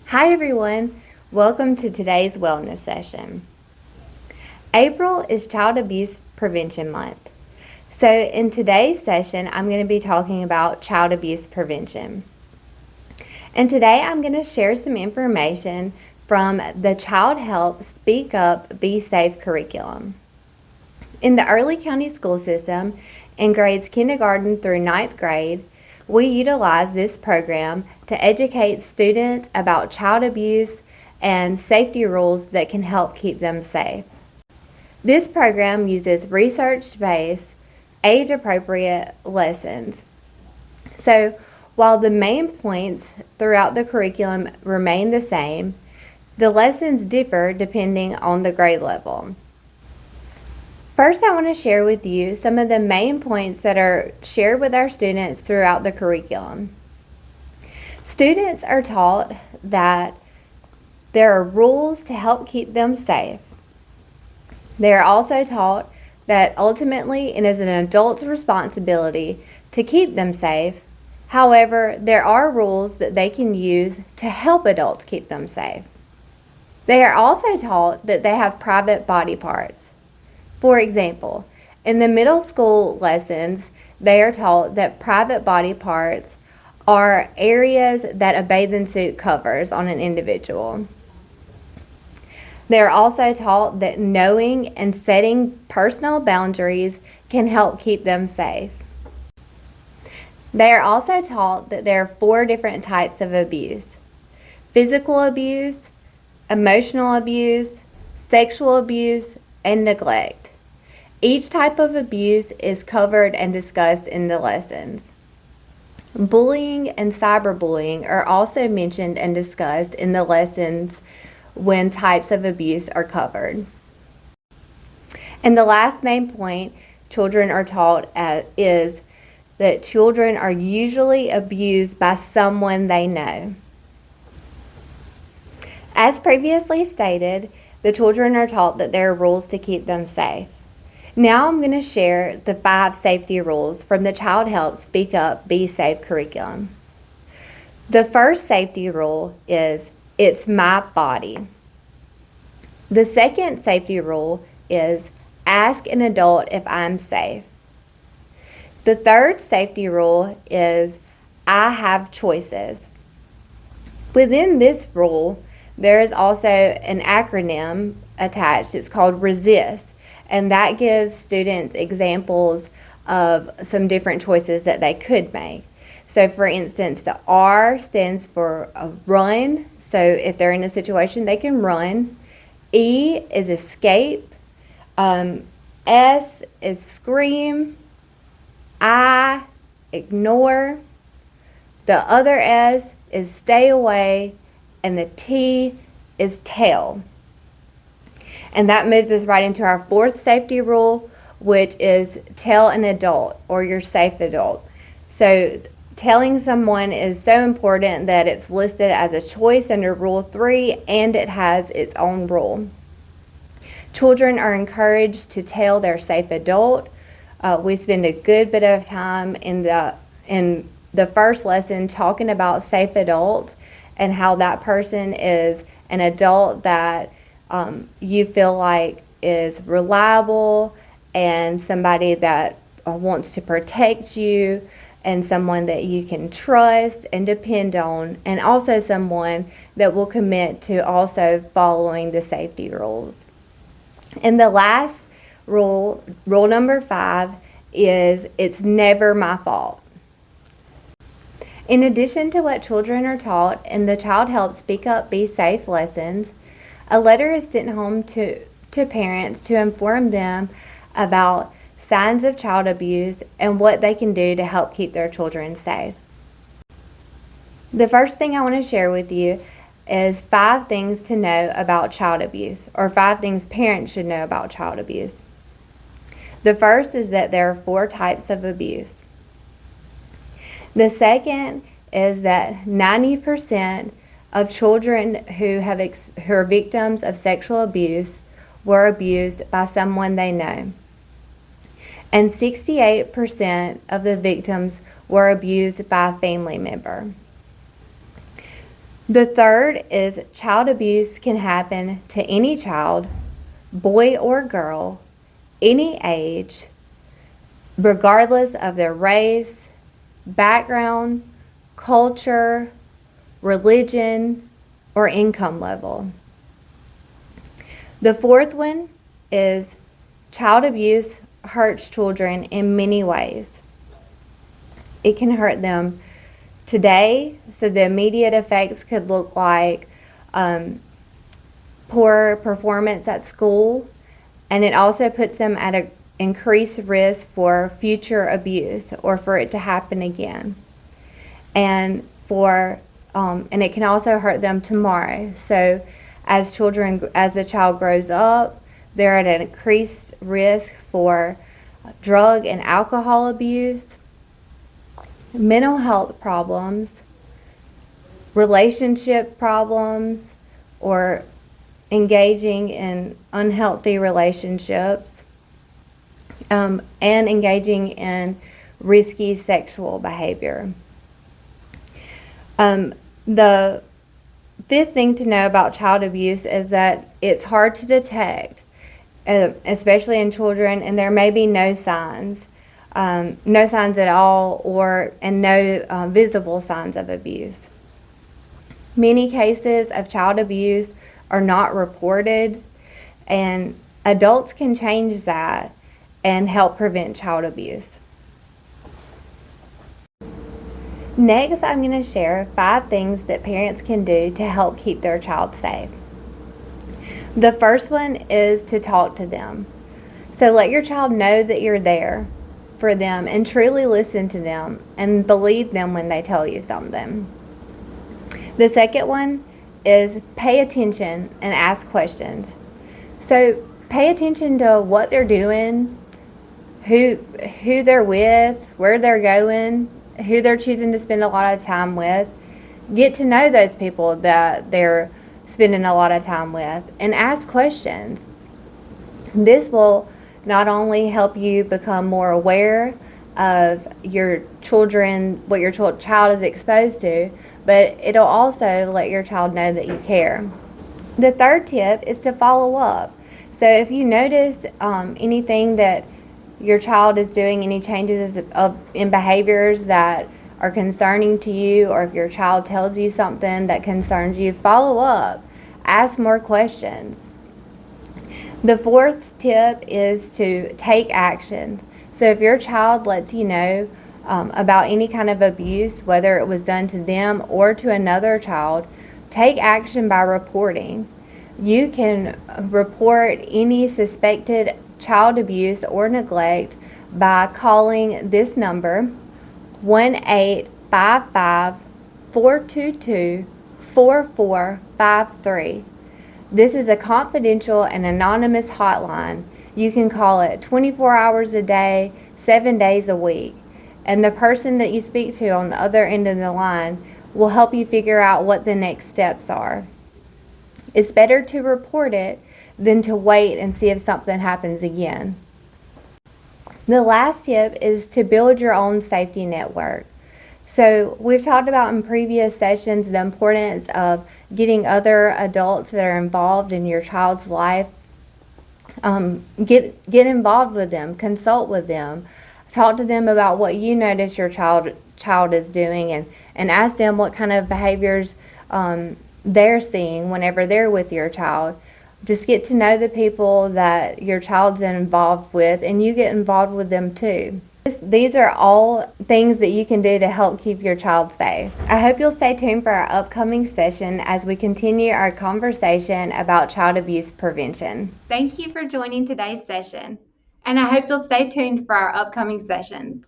Hi everyone, welcome to today's wellness session. April is Child Abuse Prevention Month. So in today's session, I'm going to be talking about child abuse prevention. And today I'm going to share some information from the Childhelp Speak Up, Be Safe curriculum. In the Early County School System, in grades kindergarten through 9th grade, we utilize this program to educate students about child abuse and safety rules that can help keep them safe. This program uses research-based, age-appropriate lessons. So while the main points throughout the curriculum remain the same, the lessons differ depending on the grade level. First, I want to share with you some of the main points that are shared with our students throughout the curriculum. Students are taught that there are rules to help keep them safe. They are also taught that ultimately it is an adult's responsibility to keep them safe. However, there are rules that they can use to help adults keep them safe. They are also taught that they have private body parts. For example, in the middle school lessons, they are taught that private body parts are areas that a bathing suit covers on an individual. They are also taught that knowing and setting personal boundaries can help keep them safe. They are also taught that there are 4 different types of abuse: physical abuse, emotional abuse, sexual abuse, and neglect. Each type of abuse is covered and discussed in the lessons. Bullying and cyberbullying are also mentioned and discussed in the lessons when types of abuse are covered. And the last main point children are taught is that children are usually abused by someone they know. As previously stated, the children are taught that there are rules to keep them safe. Now I'm going to share the 5 safety rules from the Childhelp Speak Up, Be Safe curriculum. The first safety rule is, it's my body. The second safety rule is, ask an adult if I'm safe. The third safety rule is, I have choices. Within this rule, there is also an acronym attached. It's called RESIST. And that gives students examples of some different choices that they could make. So for instance, the R stands for a run. So if they're in a situation, they can run. E is escape. S is scream. I, ignore. The other S is stay away. And the T is tell. And that moves us right into our 4th safety rule, which is tell an adult or your safe adult. So telling someone is so important that it's listed as a choice under Rule 3 and it has its own rule. Children are encouraged to tell their safe adult. We spend a good bit of time in the first lesson talking about safe adults and how that person is an adult that you feel like is reliable and somebody that wants to protect you and someone that you can trust and depend on, and also someone that will commit to also following the safety rules. And the last rule, rule number 5, is it's never my fault. In addition to what children are taught in the Childhelp Speak Up, Be Safe lessons, a letter is sent home to parents to inform them about signs of child abuse and what they can do to help keep their children safe. The first thing I want to share with you is 5 things to know about child abuse, or 5 things parents should know about child abuse. The first is that there are 4 types of abuse. The second is that 90% of children who are victims of sexual abuse were abused by someone they know. And 68% of the victims were abused by a family member. The third is child abuse can happen to any child, boy or girl, any age, regardless of their race, background, culture, religion, or income level. The fourth one is child abuse hurts children in many ways. It can hurt them today, so the immediate effects could look like poor performance at school, and it also puts them at an increased risk for future abuse or for it to happen again. And it can also hurt them tomorrow. So as the child grows up, they're at an increased risk for drug and alcohol abuse, mental health problems, relationship problems, or engaging in unhealthy relationships, and engaging in risky sexual behavior. The fifth thing to know about child abuse is that it's hard to detect, especially in children, and there may be no signs at all, and no visible signs of abuse. Many cases of child abuse are not reported, and adults can change that and help prevent child abuse. Next, I'm going to share 5 things that parents can do to help keep their child safe. The first one is to talk to them. So let your child know that you're there for them and truly listen to them and believe them when they tell you something. The second one is pay attention and ask questions. So pay attention to what they're doing, who they're with, where they're going, who they're choosing to spend a lot of time with. Get to know those people that they're spending a lot of time with and ask questions. This will not only help you become more aware of your children, what your child is exposed to, but it'll also let your child know that you care. The third tip is to follow up. So if you notice anything that your child is doing, any changes in behaviors that are concerning to you, or if your child tells you something that concerns you, follow up. Ask more questions. The fourth tip is to take action. So if your child lets you know about any kind of abuse, whether it was done to them or to another child, take action by reporting. You can report any suspected child abuse or neglect by calling this number, 1-855-422-4453. This is a confidential and anonymous hotline. You can call it 24 hours a day, 7 days a week. And the person that you speak to on the other end of the line will help you figure out what the next steps are. It's better to report it than to wait and see if something happens again. The last tip is to build your own safety network. So we've talked about in previous sessions the importance of getting other adults that are involved in your child's life. Get involved with them, consult with them, talk to them about what you notice your child is doing, and ask them what kind of behaviors they're seeing whenever they're with your child. Just get to know the people that your child's involved with, and you get involved with them too. These are all things that you can do to help keep your child safe. I hope you'll stay tuned for our upcoming session as we continue our conversation about child abuse prevention. Thank you for joining today's session, and I hope you'll stay tuned for our upcoming sessions.